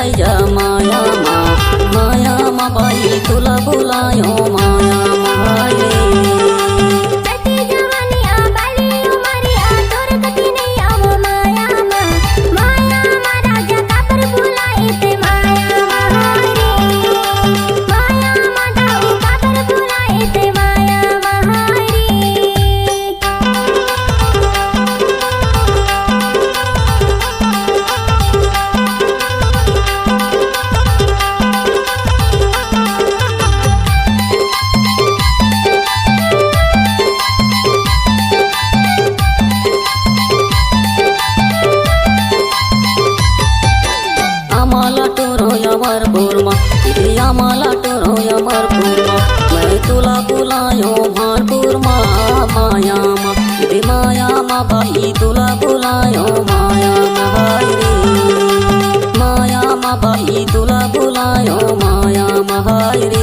आई जा माया मा बाई तुला बुलायो माया मा रे। आम्हाला टोरोया भरपूरमा मैं तुला बुलायो भरपूरमा माया मा बाई तुला बुलायो माया मा रे। माया मा बाई तुला बुलायो माया मा रे।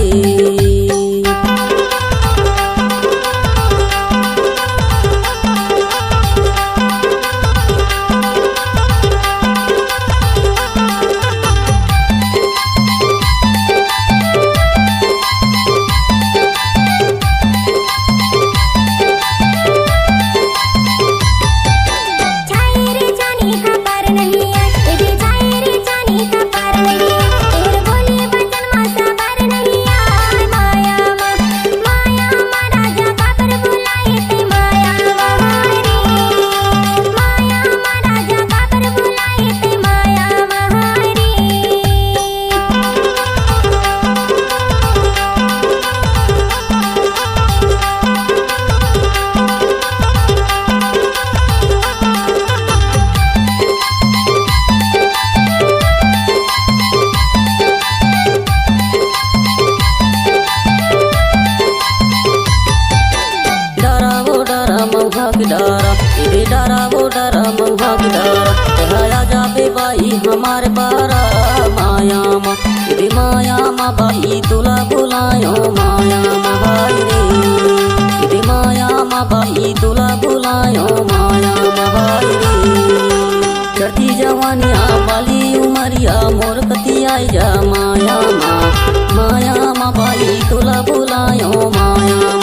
डरा वो डरा मऊहा की डरा कहया जाबे बाई हमारे पारा माया मा बाई तुला बुलायो माया मा रे। माया मा बाई तुला बुलायो माया मा रे। चढ़ती जवानिया बाली उमरिया मोर कती आई जा माया मा बाई तुला बुलायो माया।